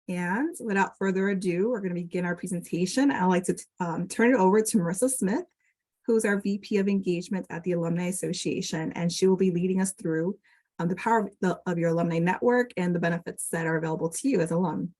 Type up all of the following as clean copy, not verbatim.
And without further ado, we're going to begin our presentation. I'd like to turn it over to Marissa Smith, who's our VP of Engagement at the Alumni Association, and she will be leading us through the power of your alumni network and the benefits that are available to you as alum.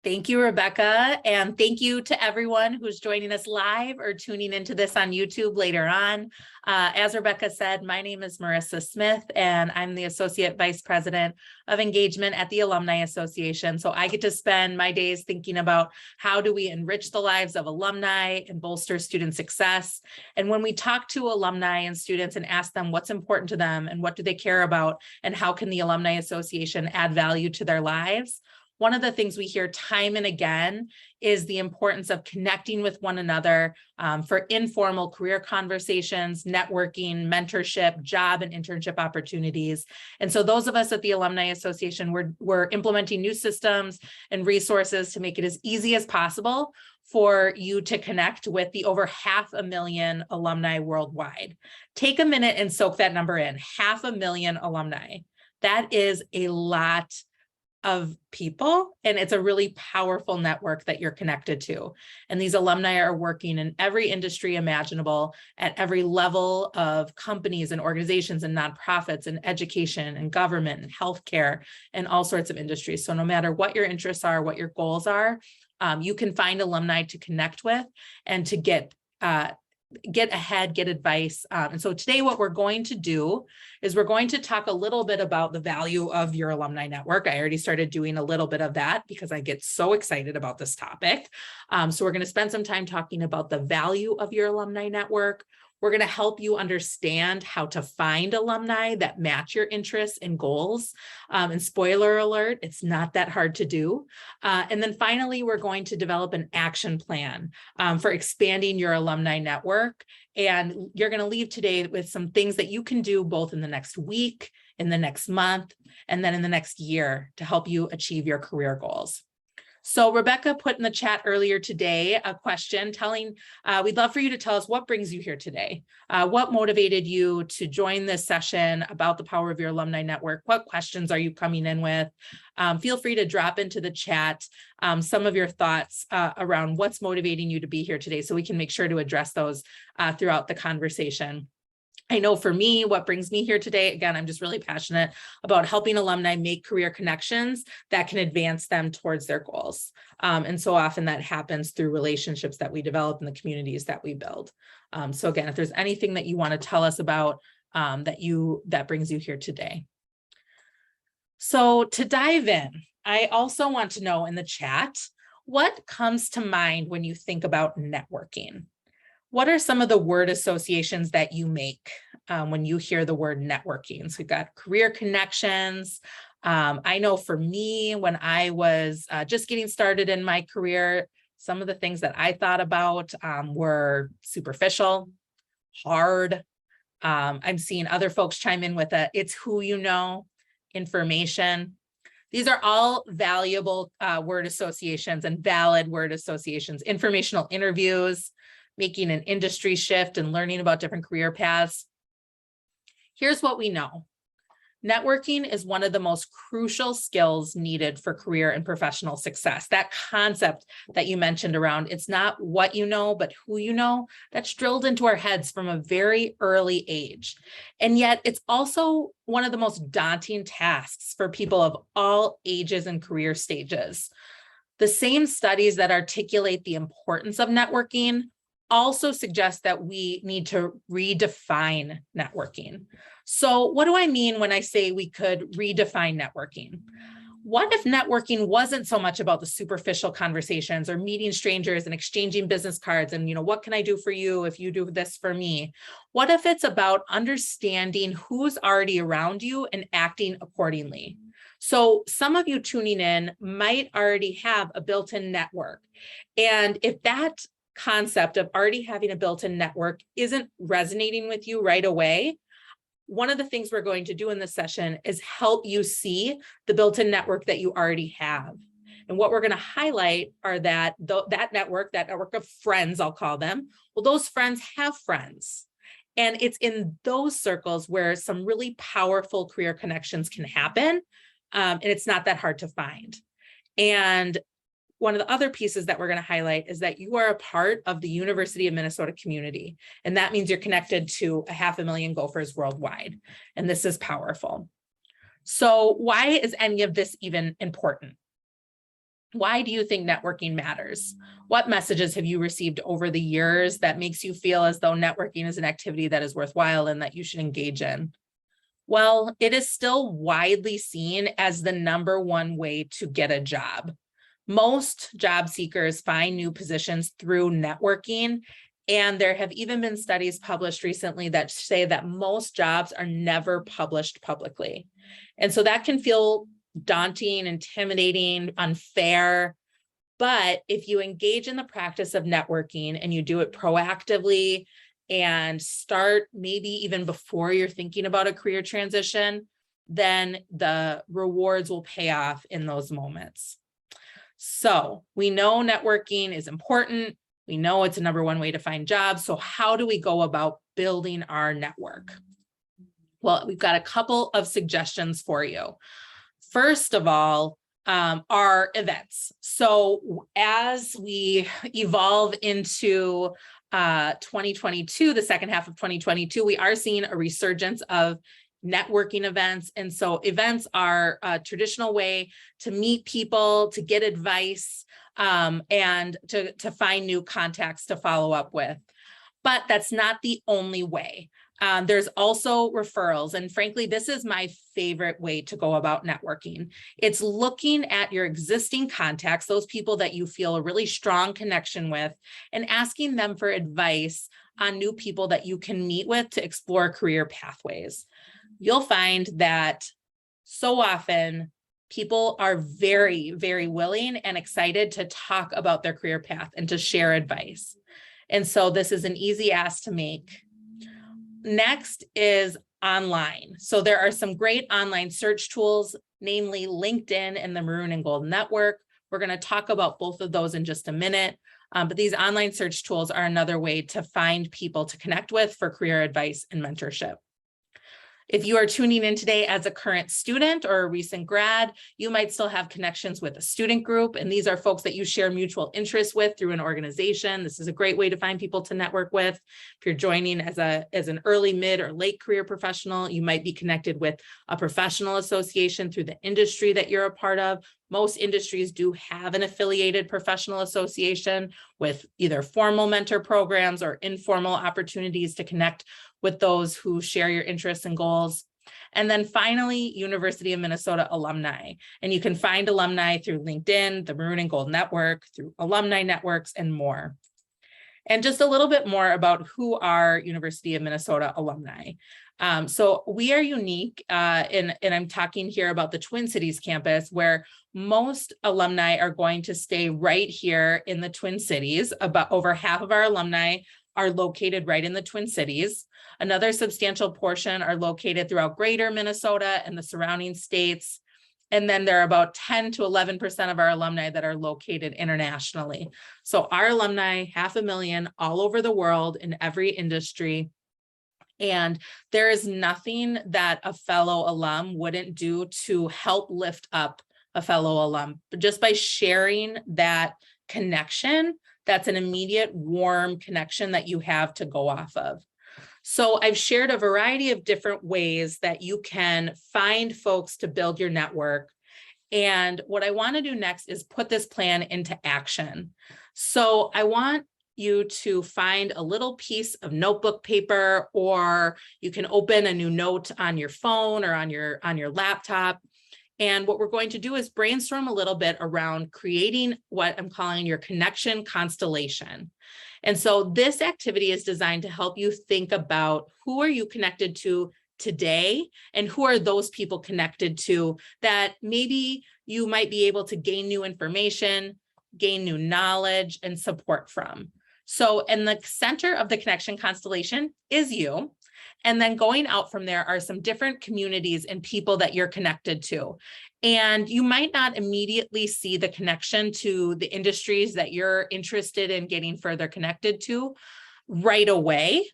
Thank you, Rebecca, and thank you to everyone who's joining us live or tuning into this on YouTube later on. As Rebecca said, my name is Marissa Smith, and I'm the Associate Vice President of Engagement at the Alumni Association. So I get to spend my days thinking about how do we enrich the lives of alumni and bolster student success. And when we talk to alumni and students and ask them what's important to them and what do they care about and how can the Alumni Association add value to their lives, one of the things we hear time and again is the importance of connecting with one another for informal career conversations, networking, mentorship, job and internship opportunities. And so those of us at the Alumni Association, we're implementing new systems and resources to make it as easy as possible for you to connect with the over 500,000 alumni worldwide. Take a minute and soak that number in, 500,000 alumni. That is a lot of people, and it's a really powerful network that you're connected to. And these alumni are working in every industry imaginable at every level of companies and organizations and nonprofits and education and government and healthcare and all sorts of industries. So no matter what your interests are, what your goals are, you can find alumni to connect with and to get ahead, get advice. And so today what we're going to do is we're going to talk a little bit about the value of your alumni network. I already started doing a little bit of that because I get so excited about this topic. So we're going to spend some time talking about the value of your alumni network. We're going to help you understand how to find alumni that match your interests and goals. And spoiler alert, it's not that hard to do. And then finally, we're going to develop an action plan for expanding your alumni network. And you're going to leave today with some things that you can do both in the next week, in the next month, and then in the next year to help you achieve your career goals. So Rebecca put in the chat earlier today a question we'd love for you to tell us what brings you here today. What motivated you to join this session about the power of your alumni network? What questions are you coming in with? Feel free to drop into the chat some of your thoughts around what's motivating you to be here today so we can make sure to address those throughout the conversation. I know for me, what brings me here today, again, I'm just really passionate about helping alumni make career connections that can advance them towards their goals. And so often that happens through relationships that we develop in the communities that we build. So again, if there's anything that you want to tell us about that brings you here today. So to dive in, I also want to know in the chat, what comes to mind when you think about networking? What are some of the word associations that you make when you hear the word networking? So we've got career connections. I know for me, when I was just getting started in my career, some of the things that I thought about were superficial, hard. I'm seeing other folks chime in with it's who you know, information. These are all valuable word associations and valid word associations. Informational interviews, making an industry shift and learning about different career paths. Here's what we know. Networking is one of the most crucial skills needed for career and professional success. That concept that you mentioned around, it's not what you know, but who you know, that's drilled into our heads from a very early age. And yet it's also one of the most daunting tasks for people of all ages and career stages. The same studies that articulate the importance of networking also suggest that we need to redefine networking. So what do I mean when I say we could redefine networking? What if networking wasn't so much about the superficial conversations or meeting strangers and exchanging business cards and, what can I do for you if you do this for me? What if it's about understanding who's already around you and acting accordingly? So some of you tuning in might already have a built-in network. And if that concept of already having a built-in network isn't resonating with you right away, one of the things we're going to do in this session is help you see the built-in network that you already have. And what we're going to highlight are that network of friends, I'll call them, well, those friends have friends. And it's in those circles where some really powerful career connections can happen. And it's not that hard to find. And one of the other pieces that we're going to highlight is that you are a part of the University of Minnesota community. And that means you're connected to 500,000 Gophers worldwide. And this is powerful. So why is any of this even important? Why do you think networking matters? What messages have you received over the years that makes you feel as though networking is an activity that is worthwhile and that you should engage in? Well, it is still widely seen as the #1 way to get a job. Most job seekers find new positions through networking, and there have even been studies published recently that say that most jobs are never published publicly. And so that can feel daunting, intimidating, unfair. But if you engage in the practice of networking and you do it proactively and start maybe even before you're thinking about a career transition, then the rewards will pay off in those moments. So we know networking is important. We know it's a #1 way to find jobs. So how do we go about building our network? Well, we've got a couple of suggestions for you. First of all, are events. So as we evolve into 2022, the second half of 2022, we are seeing a resurgence of networking events. And so events are a traditional way to meet people, to get advice, and to find new contacts to follow up with. But that's not the only way. There's also referrals. And frankly, this is my favorite way to go about networking. It's looking at your existing contacts, those people that you feel a really strong connection with, and asking them for advice on new people that you can meet with to explore career pathways. You'll find that so often people are very, very willing and excited to talk about their career path and to share advice. And so this is an easy ask to make. Next is online. So there are some great online search tools, namely LinkedIn and the Maroon and Gold Network. We're going to talk about both of those in just a minute. But these online search tools are another way to find people to connect with for career advice and mentorship. If you are tuning in today as a current student or a recent grad, you might still have connections with a student group. And these are folks that you share mutual interests with through an organization. This is a great way to find people to network with. If you're joining as an early, mid, or late career professional, you might be connected with a professional association through the industry that you're a part of. Most industries do have an affiliated professional association with either formal mentor programs or informal opportunities to connect with those who share your interests and goals. And then finally, University of Minnesota alumni. And you can find alumni through LinkedIn, the Maroon and Gold Network, through alumni networks, and more. And just a little bit more about who are University of Minnesota alumni. So we are unique, and I'm talking here about the Twin Cities campus, where most alumni are going to stay right here in the Twin Cities. About over half of our alumni are located right in the Twin Cities. Another substantial portion are located throughout greater Minnesota and the surrounding states. And then there are about 10 to 11% of our alumni that are located internationally. So our alumni, 500,000 all over the world in every industry. And there is nothing that a fellow alum wouldn't do to help lift up a fellow alum. But just by sharing that connection, that's an immediate warm connection that you have to go off of. So I've shared a variety of different ways that you can find folks to build your network. And what I want to do next is put this plan into action. So I want you to find a little piece of notebook paper, or you can open a new note on your phone or on your laptop. And what we're going to do is brainstorm a little bit around creating what I'm calling your connection constellation. And so this activity is designed to help you think about who are you connected to today, and who are those people connected to that maybe you might be able to gain new information, gain new knowledge, and support from. So in the center of the connection constellation is you. And then going out from there are some different communities and people that you're connected to. And you might not immediately see the connection to the industries that you're interested in getting further connected to right away.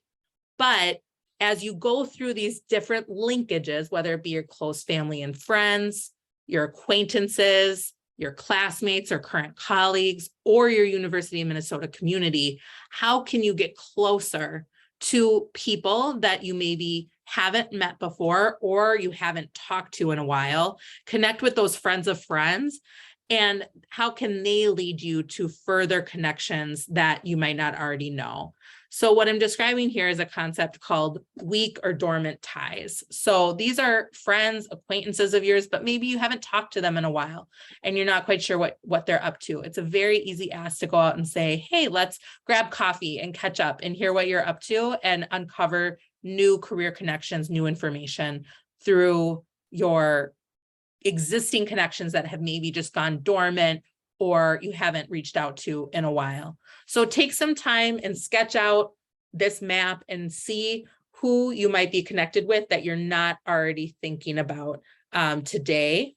But as you go through these different linkages, whether it be your close family and friends, your acquaintances, your classmates or current colleagues, or your University of Minnesota community, how can you get closer to people that you maybe haven't met before or you haven't talked to in a while? Connect with those friends of friends, and how can they lead you to further connections that you might not already know? So what I'm describing here is a concept called weak or dormant ties. So these are friends, acquaintances of yours, but maybe you haven't talked to them in a while and you're not quite sure what they're up to. It's a very easy ask to go out and say, hey, let's grab coffee and catch up and hear what you're up to and uncover new career connections, new information through your existing connections that have maybe just gone dormant or you haven't reached out to in a while. So take some time and sketch out this map and see who you might be connected with that you're not already thinking about today.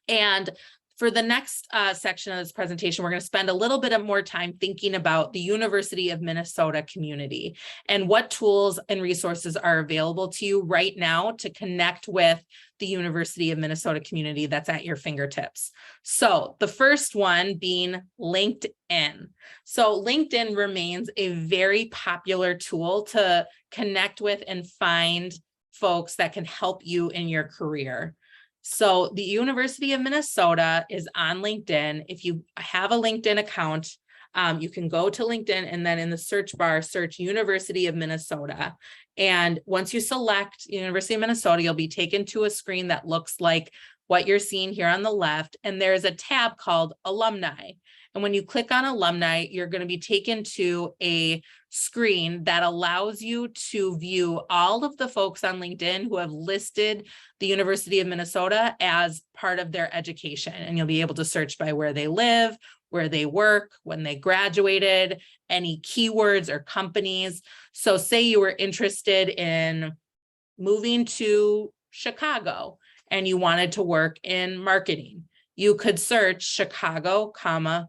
And for the next section of this presentation, we're going to spend a little bit of more time thinking about the University of Minnesota community and what tools and resources are available to you right now to connect with the University of Minnesota community that's at your fingertips. So the first one being LinkedIn. So LinkedIn remains a very popular tool to connect with and find folks that can help you in your career. So the University of Minnesota is on LinkedIn. If you have a LinkedIn account, you can go to LinkedIn and then in the search bar, search University of Minnesota. And once you select University of Minnesota, you'll be taken to a screen that looks like what you're seeing here on the left. And there's a tab called Alumni. And when you click on Alumni, you're going to be taken to a screen that allows you to view all of the folks on LinkedIn who have listed the University of Minnesota as part of their education. And you'll be able to search by where they live, where they work, when they graduated, any keywords or companies. So say you were interested in moving to Chicago and you wanted to work in marketing. You could search Chicago,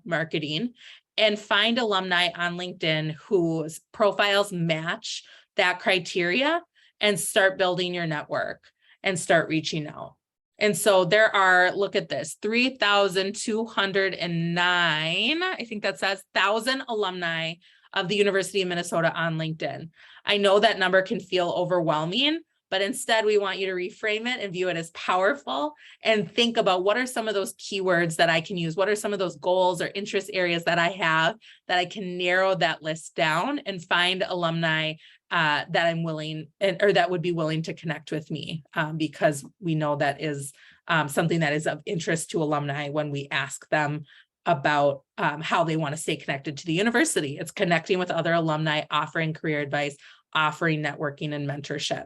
marketing, and find alumni on LinkedIn whose profiles match that criteria and start building your network and start reaching out. And so there are, look at this, 3,209, I think that says 1,000 alumni of the University of Minnesota on LinkedIn. I know that number can feel overwhelming, but instead we want you to reframe it and view it as powerful and think about what are some of those keywords that I can use? What are some of those goals or interest areas that I have that I can narrow that list down and find alumni that I'm willing or that would be willing to connect with me, because we know that is something that is of interest to alumni when we ask them about how they want to stay connected to the university. It's connecting with other alumni, offering career advice, offering networking and mentorship.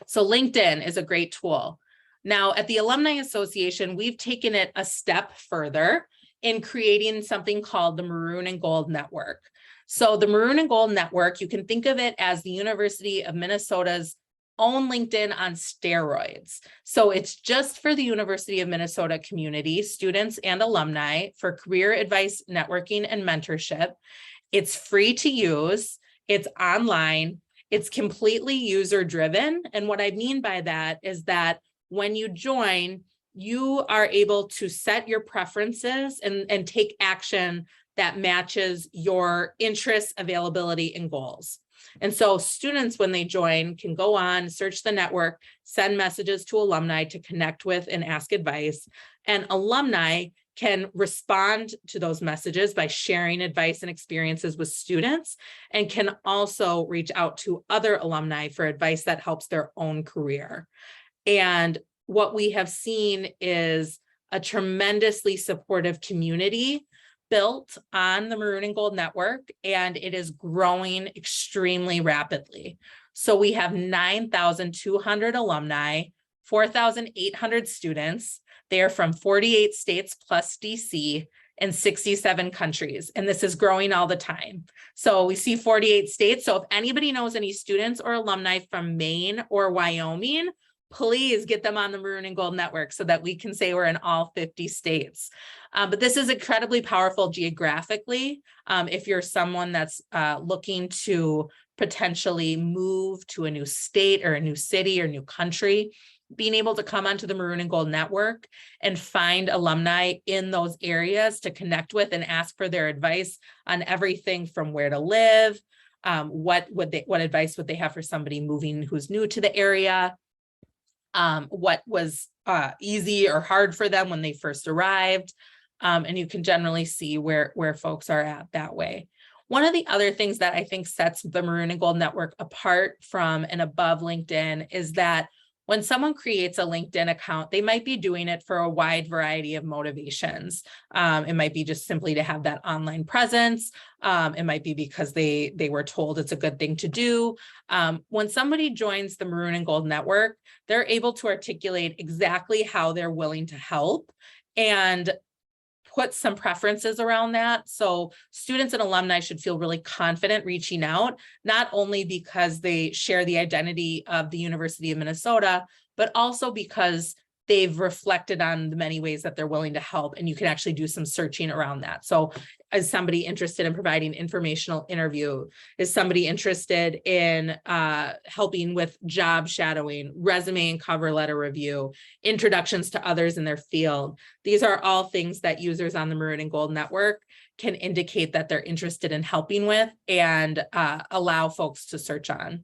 So LinkedIn is a great tool. Now at the Alumni Association, we've taken it a step further in creating something called the Maroon and Gold Network. So the Maroon and Gold Network, you can think of it as the University of Minnesota's own LinkedIn on steroids. So it's just for the University of Minnesota community, students and alumni for career advice, networking, and mentorship. It's free to use. It's online. It's completely user-driven. And what I mean by that is that when you join, you are able to set your preferences and take action that matches your interests, availability, and goals. And so students, when they join, can go on, search the network, send messages to alumni to connect with and ask advice. And alumni can respond to those messages by sharing advice and experiences with students, and can also reach out to other alumni for advice that helps their own career. And what we have seen is a tremendously supportive community built on the Maroon and Gold Network, and it is growing extremely rapidly. So we have 9,200 alumni, 4,800 students. They are from 48 states plus DC and 67 countries. And this is growing all the time. So we see 48 states. So if anybody knows any students or alumni from Maine or Wyoming, please get them on the Maroon and Gold Network so that we can say we're in all 50 states. But this is incredibly powerful geographically. If you're someone that's looking to potentially move to a new state or a new city or new country, being able to come onto the Maroon and Gold Network and find alumni in those areas to connect with and ask for their advice on everything from where to live, what advice would they have for somebody moving who's new to the area, what was easy or hard for them when they first arrived. And you can generally see where folks are at that way. One of the other things that I think sets the Maroon and Gold Network apart from and above LinkedIn is that when someone creates a LinkedIn account, they might be doing it for a wide variety of motivations. It might be just simply to have that online presence. It might be because they were told it's a good thing to do. When somebody joins the Maroon and Gold Network, they're able to articulate exactly how they're willing to help and put some preferences around that. So students and alumni should feel really confident reaching out, not only because they share the identity of the University of Minnesota, but also because they've reflected on the many ways that they're willing to help, and you can actually do some searching around that. So is somebody interested in providing informational interview? Is somebody interested in helping with job shadowing, resume and cover letter review, introductions to others in their field? These are all things that users on the Maroon and Gold Network can indicate that they're interested in helping with and allow folks to search on.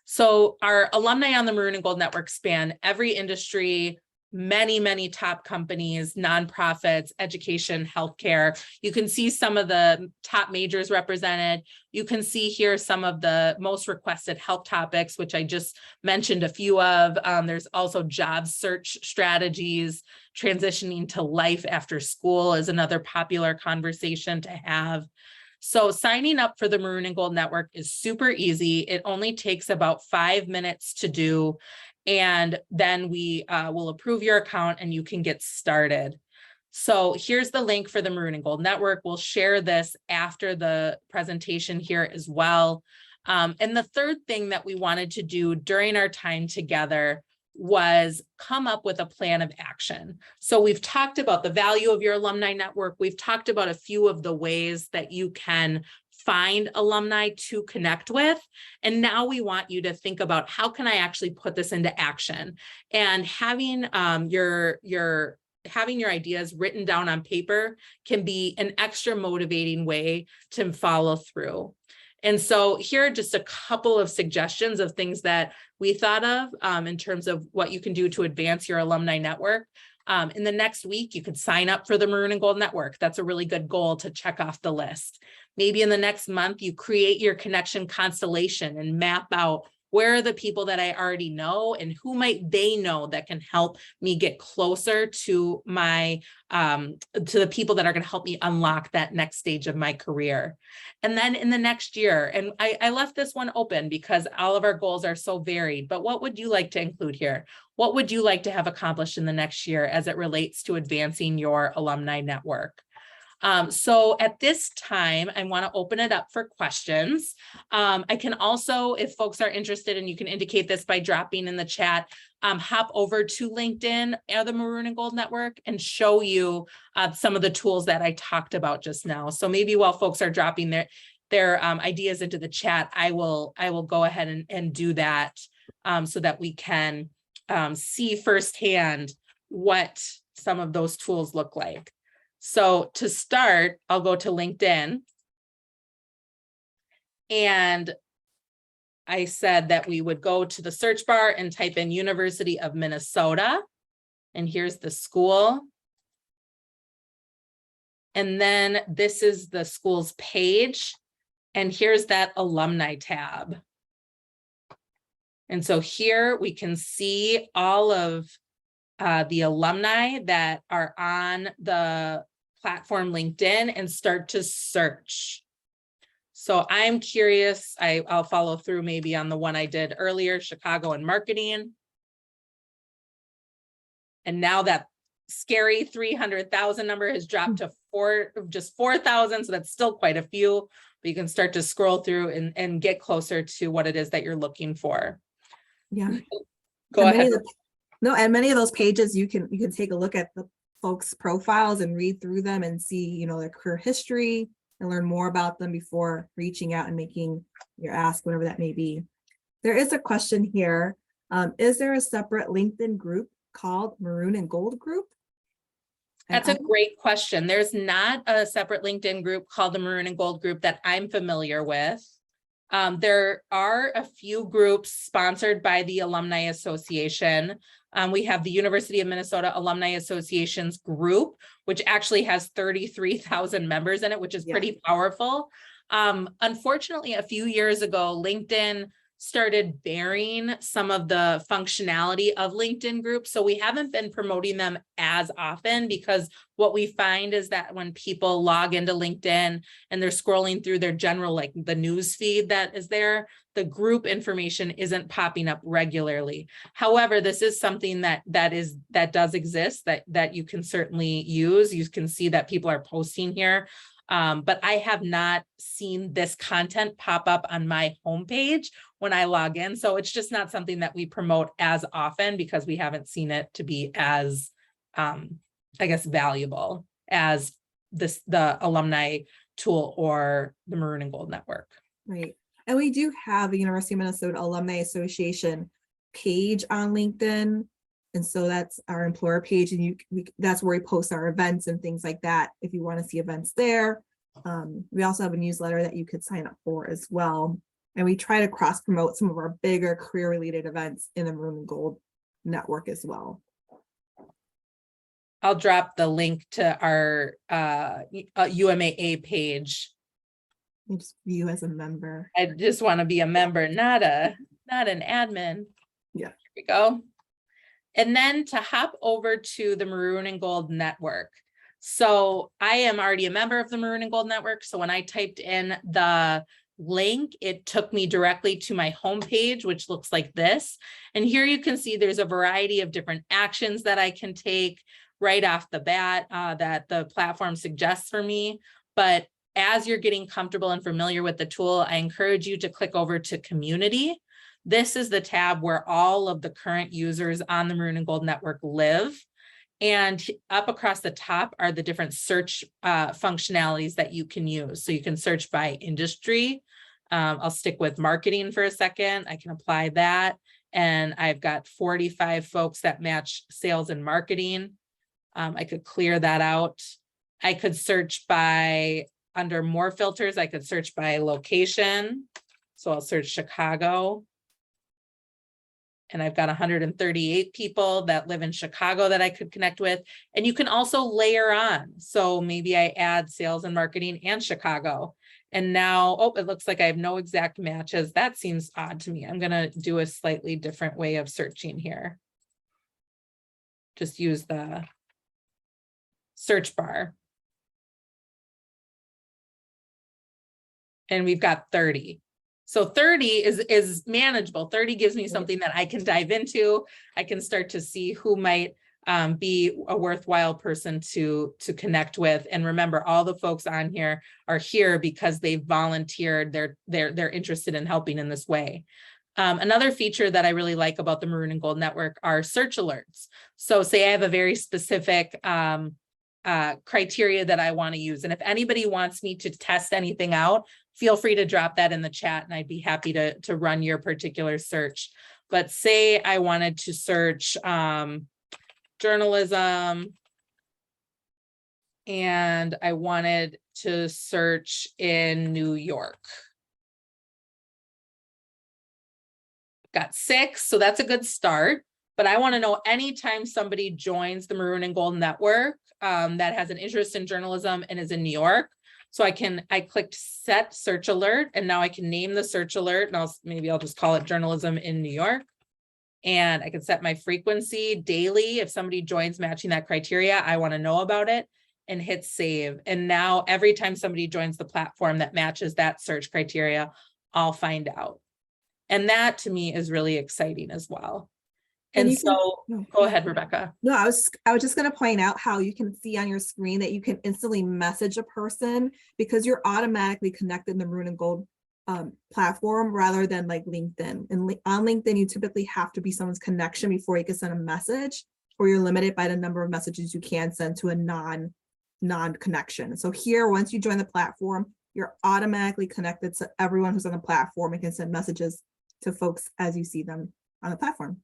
So our alumni on the Maroon and Gold Network span every industry, many top companies, nonprofits, education, healthcare. You can see some of the top majors represented. You can see here some of the most requested health topics, which I just mentioned a few of. There's also job search strategies. Transitioning to life after school is another popular conversation to have. So signing up for the Maroon and Gold Network is super easy. It only takes about 5 minutes to do, and then we will approve your account and you can get started. So here's the link for the Maroon and Gold Network. We'll share this after the presentation here as well. And the third thing that we wanted to do during our time together was come up with a plan of action. So we've talked about the value of your alumni network. We've talked about a few of the ways that you can find alumni to connect with. And now we want you to think about, how can I actually put this into action? And having your ideas written down on paper can be an extra motivating way to follow through. And so here are just a couple of suggestions of things that we thought of in terms of what you can do to advance your alumni network. In the next week, you could sign up for the Maroon and Gold Network. That's a really good goal to check off the list. Maybe in the next month, you create your connection constellation and map out, where are the people that I already know and who might they know that can help me get closer to my to the people that are going to help me unlock that next stage of my career. And then in the next year, and I left this one open because all of our goals are so varied, but what would you like to include here? What would you like to have accomplished in the next year as it relates to advancing your alumni network? So at this time, I want to open it up for questions. I can also, if folks are interested, and you can indicate this by dropping in the chat, hop over to LinkedIn or the Maroon and Gold Network and show you some of the tools that I talked about just now. So maybe while folks are dropping their ideas into the chat, I will go ahead and do that so that we can see firsthand what some of those tools look like. So to start, I'll go to LinkedIn. And I said that we would go to the search bar and type in University of Minnesota. And here's the school. And then this is the school's page. And here's that alumni tab. And so here we can see all of the alumni that are on the platform LinkedIn and start to search. So I'm curious, I'll follow through maybe on the one I did earlier, Chicago and marketing. And now that scary 300,000 number has dropped to just 4,000. So that's still quite a few, but you can start to scroll through and get closer to what it is that you're looking for. Yeah. Go ahead. And many of those pages, you can take a look at the folks' profiles and read through them and see, their career history and learn more about them before reaching out and making your ask, whatever that may be. There is a question here. Is there a separate LinkedIn group called Maroon and Gold Group? That's a great question. There's not a separate LinkedIn group called the Maroon and Gold Group that I'm familiar with. There are a few groups sponsored by the Alumni Association. We have the University of Minnesota Alumni Association's group, which actually has 33,000 members in it, which is pretty powerful. Unfortunately, a few years ago, LinkedIn started bearing some of the functionality of LinkedIn groups. So we haven't been promoting them as often, because what we find is that when people log into LinkedIn and they're scrolling through their general, like the news feed that is there, the group information isn't popping up regularly. However, this is something that does exist, that you can certainly use. You can see that people are posting here. But I have not seen this content pop up on my homepage when I log in. So it's just not something that we promote as often, because we haven't seen it to be as, I guess, valuable as the alumni tool or the Maroon and Gold Network. Right. And we do have the University of Minnesota Alumni Association page on LinkedIn. And so that's our employer page, and that's where we post our events and things like that, if you want to see events there. We also have a newsletter that you could sign up for as well. And we try to cross promote some of our bigger career related events in the Maroon and Gold Network as well. I'll drop the link to our UMAA page. You just view as a member. I just want to be a member, not an admin. Yeah. Here we go. And then to hop over to the Maroon and Gold Network. So I am already a member of the Maroon and Gold Network. So when I typed in the link, it took me directly to my homepage, which looks like this. And here you can see there's a variety of different actions that I can take right off the bat that the platform suggests for me. But as you're getting comfortable and familiar with the tool, I encourage you to click over to Community. This is the tab where all of the current users on the Maroon and Gold Network live. And up across the top are the different search functionalities that you can use. So you can search by industry. I'll stick with marketing for a second. I can apply that. And I've got 45 folks that match sales and marketing. I could clear that out. I could search by, under more filters, I could search by location. So I'll search Chicago. And I've got 138 people that live in Chicago that I could connect with. And you can also layer on. So maybe I add sales and marketing and Chicago. And now, oh, it looks like I have no exact matches. That seems odd to me. I'm going to do a slightly different way of searching here. Just use the search bar. And we've got 30. So 30 is manageable. 30 gives me something that I can dive into. I can start to see who might be a worthwhile person to connect with. And remember, all the folks on here are here because they volunteered. They're interested in helping in this way. Another feature that I really like about the Maroon and Gold Network are search alerts. So say I have a very specific criteria that I want to use. And if anybody wants me to test anything out, feel free to drop that in the chat and I'd be happy to run your particular search. But say I wanted to search journalism and I wanted to search in New York. Got 6, so that's a good start. But I want to know anytime somebody joins the Maroon and Gold Network that has an interest in journalism and is in New York. So I clicked set search alert, and now I can name the search alert, and maybe I'll just call it journalism in New York. And I can set my frequency daily. If somebody joins matching that criteria, I want to know about it, and hit save. And now every time somebody joins the platform that matches that search criteria, I'll find out. And that to me is really exciting as well. And so go ahead, Rebecca. No, I was just going to point out how you can see on your screen that you can instantly message a person because you're automatically connected in the Maroon and Gold platform rather than like LinkedIn. And on LinkedIn, you typically have to be someone's connection before you can send a message, or you're limited by the number of messages you can send to a non-connection. So here, once you join the platform, you're automatically connected to everyone who's on the platform and can send messages to folks as you see them on the platform.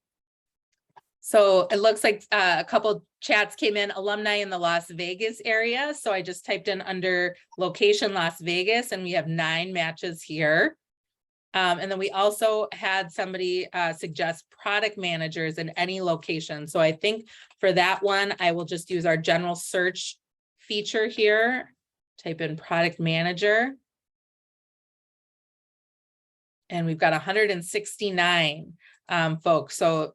So it looks like a couple chats came in, alumni in the Las Vegas area. So I just typed in under location Las Vegas, and we have 9 matches here. And then we also had somebody suggest product managers in any location. So I think for that one, I will just use our general search feature here. Type in product manager. And we've got 169 folks. So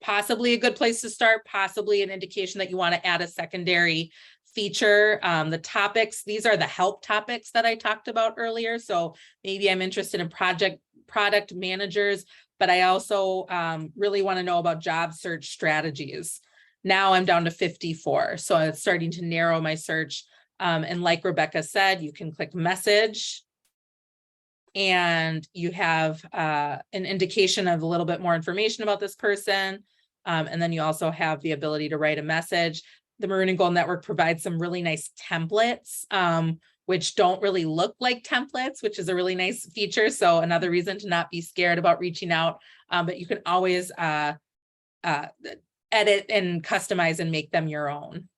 possibly a good place to start, possibly an indication that you want to add a secondary feature. The topics, these are the help topics that I talked about earlier. So maybe I'm interested in product managers, but I also really want to know about job search strategies. Now I'm down to 54. So it's starting to narrow my search. And like Rebecca said, you can click message and you have an indication of a little bit more information about this person. And then you also have the ability to write a message. The Maroon and Gold Network provides some really nice templates, which don't really look like templates, which is a really nice feature. So another reason to not be scared about reaching out, but you can always edit and customize and make them your own.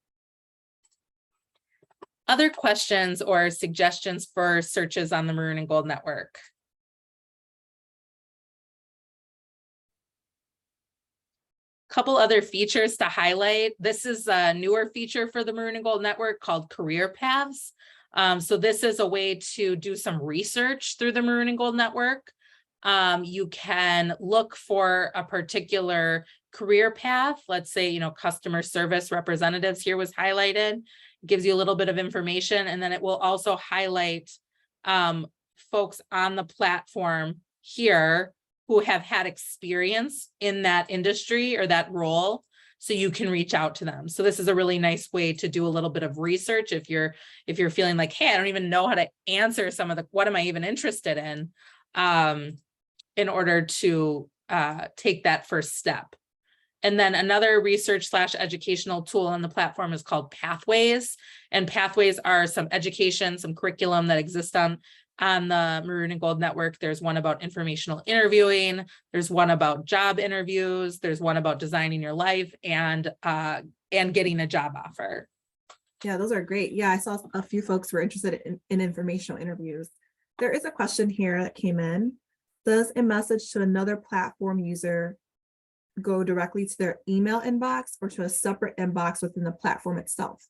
Other questions or suggestions for searches on the Maroon and Gold Network? Couple other features to highlight. This is a newer feature for the Maroon and Gold Network called Career Paths. So this is a way to do some research through the Maroon and Gold Network. You can look for a particular career path. Let's say, customer service representatives here was highlighted. It gives you a little bit of information, and then it will also highlight folks on the platform here who have had experience in that industry or that role, so you can reach out to them. So this is a really nice way to do a little bit of research if you're feeling like, hey, I don't even know how to answer some of what am I even interested in order to take that first step. And then another research / educational tool on the platform is called Pathways. And Pathways are some education, some curriculum that exists on the Maroon and Gold Network. There's one about informational interviewing. There's one about job interviews. There's one about designing your life and getting a job offer. Yeah, those are great. Yeah, I saw a few folks were interested in informational interviews. There is a question here that came in. Does a message to another platform user go directly to their email inbox or to a separate inbox within the platform itself?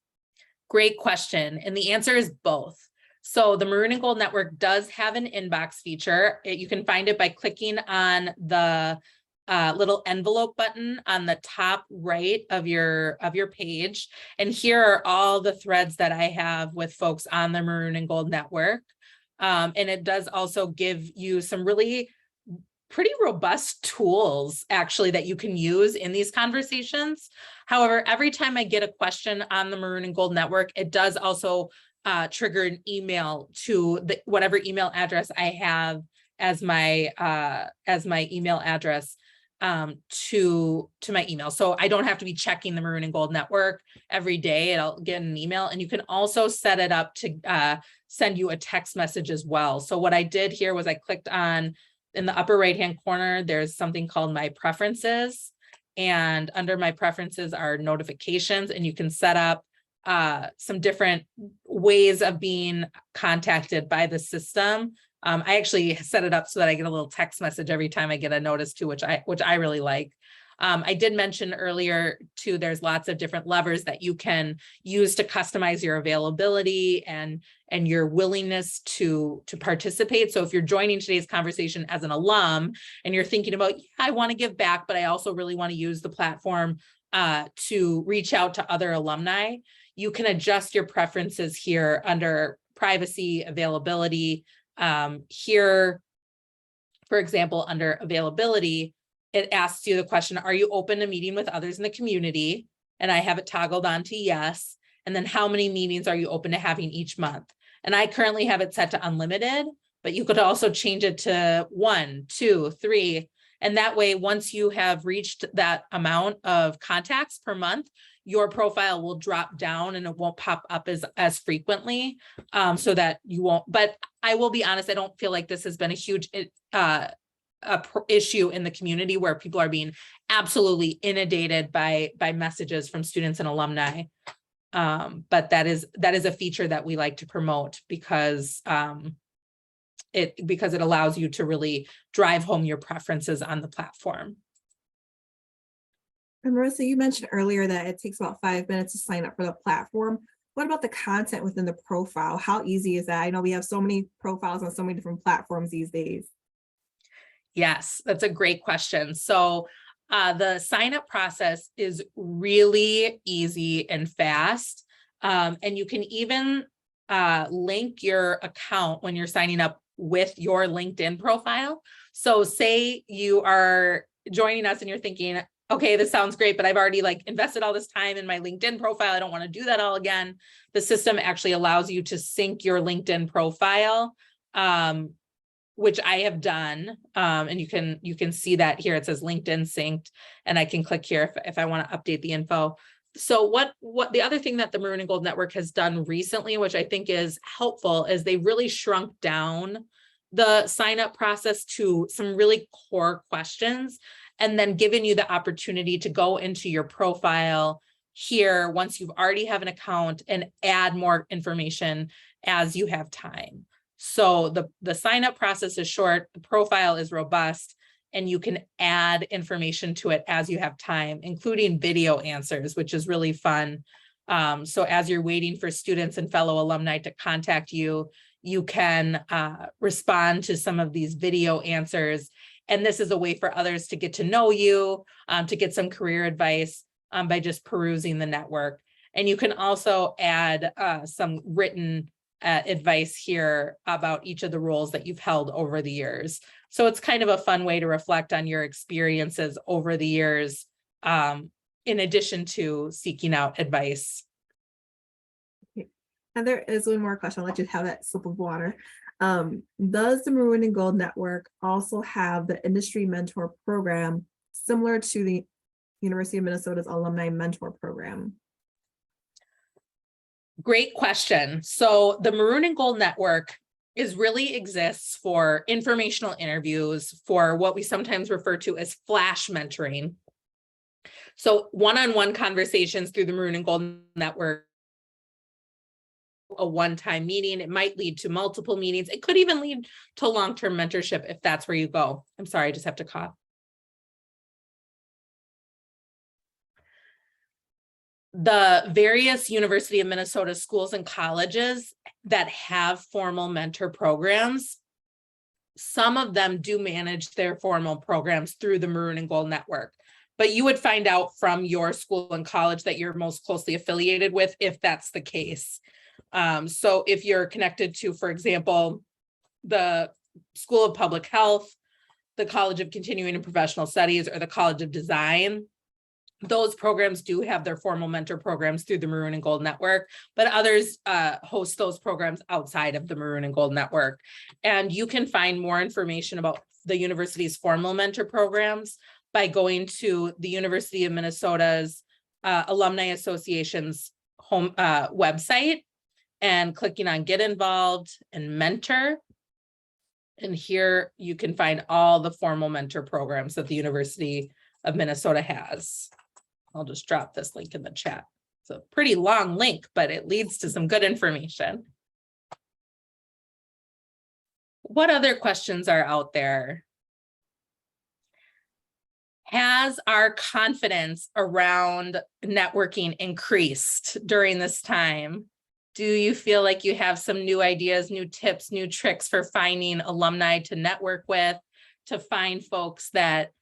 Great question. And the answer is both. So the Maroon and Gold Network does have an inbox feature. You can find it by clicking on the little envelope button on the top right of your page. And here are all the threads that I have with folks on the Maroon and Gold Network. And it does also give you some really pretty robust tools actually that you can use in these conversations. However, every time I get a question on the Maroon and Gold Network, it does also trigger an email to whatever email address I have as my email address to my email. So I don't have to be checking the Maroon and Gold Network every day. I'll get an email, and you can also set it up to send you a text message as well. So what I did here was I clicked on, in the upper right hand corner, there's something called my preferences, and under my preferences are notifications, and you can set up some different ways of being contacted by the system. I actually set it up so that I get a little text message every time I get a notice too, which I really like. I did mention earlier too, there's lots of different levers that you can use to customize your availability and your willingness to participate. So if you're joining today's conversation as an alum and you're thinking about, yeah, I want to give back, but I also really want to use the platform to reach out to other alumni, you can adjust your preferences here under privacy, availability. Here, for example, under availability, it asks you the question, are you open to meeting with others in the community? And I have it toggled on to yes. And then how many meetings are you open to having each month? And I currently have it set to unlimited, but you could also change it to 1, 2, 3. And that way, once you have reached that amount of contacts per month, your profile will drop down and it won't pop up as frequently, so that you won't. But I will be honest, I don't feel like this has been a huge issue in the community where people are being absolutely inundated by messages from students and alumni. But that is a feature that we like to promote because it allows you to really drive home your preferences on the platform. And Marissa, you mentioned earlier that it takes about 5 minutes to sign up for the platform. What about the content within the profile? How easy is that? I know we have so many profiles on so many different platforms these days. Yes, that's a great question. So the sign-up process is really easy and fast. And you can even link your account when you're signing up with your LinkedIn profile. So say you are joining us and you're thinking, okay, this sounds great, but I've already invested all this time in my LinkedIn profile. I don't want to do that all again. The system actually allows you to sync your LinkedIn profile, which I have done. And you can see that here. It says LinkedIn synced, and I can click here if I want to update the info. So what the other thing that the Maroon and Gold Network has done recently, which I think is helpful, is they really shrunk down the sign up process to some really core questions, and then given you the opportunity to go into your profile here once you've already have an account and add more information as you have time. So the sign up process is short, the profile is robust, and you can add information to it as you have time, including video answers, which is really fun. So as you're waiting for students and fellow alumni to contact you, you can respond to some of these video answers. And this is a way for others to get to know you, to get some career advice by just perusing the network. And you can also add some written advice here about each of the roles that you've held over the years. So it's kind of a fun way to reflect on your experiences over the years, in addition to seeking out advice. Okay. And there is one more question. I'll let you have that sip of water. Does the Maroon and Gold Network also have the industry mentor program similar to the University of Minnesota's alumni mentor program? Great question. So the Maroon and Gold Network really exists for informational interviews, for what we sometimes refer to as flash mentoring. So one-on-one conversations through the Maroon and Gold Network, a one-time meeting. It might lead to multiple meetings. It could even lead to long-term mentorship if that's where you go. I'm sorry, I just have to cough. The various University of Minnesota schools and colleges that have formal mentor programs, some of them do manage their formal programs through the Maroon and Gold Network, but you would find out from your school and college that you're most closely affiliated with if that's the case. So if you're connected to, for example, the School of Public Health, the College of Continuing and Professional Studies, or the College of Design, those programs do have their formal mentor programs through the Maroon and Gold Network, but others host those programs outside of the Maroon and Gold Network. And you can find more information about the university's formal mentor programs by going to the University of Minnesota's Alumni Association's home website and clicking on Get Involved and Mentor. And here you can find all the formal mentor programs that the University of Minnesota has. I'll just drop this link in the chat. It's a pretty long link, but it leads to some good information. What other questions are out there? Has our confidence around networking increased during this time? Do you feel like you have some new ideas, new tips, new tricks for finding alumni to network with, to find folks that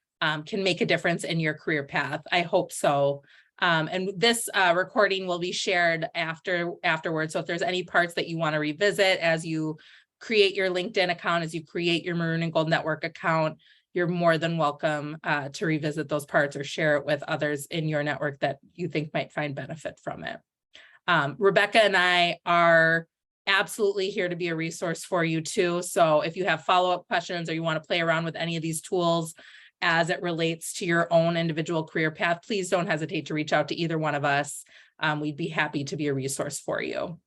can make a difference in your career path? I hope so. And this recording will be shared afterwards. So if there's any parts that you want to revisit as you create your LinkedIn account, as you create your Maroon and Gold Network account, you're more than welcome to revisit those parts or share it with others in your network that you think might find benefit from it. Rebecca and I are absolutely here to be a resource for you too. So if you have follow-up questions or you want to play around with any of these tools as it relates to your own individual career path, please don't hesitate to reach out to either one of us. We'd be happy to be a resource for you.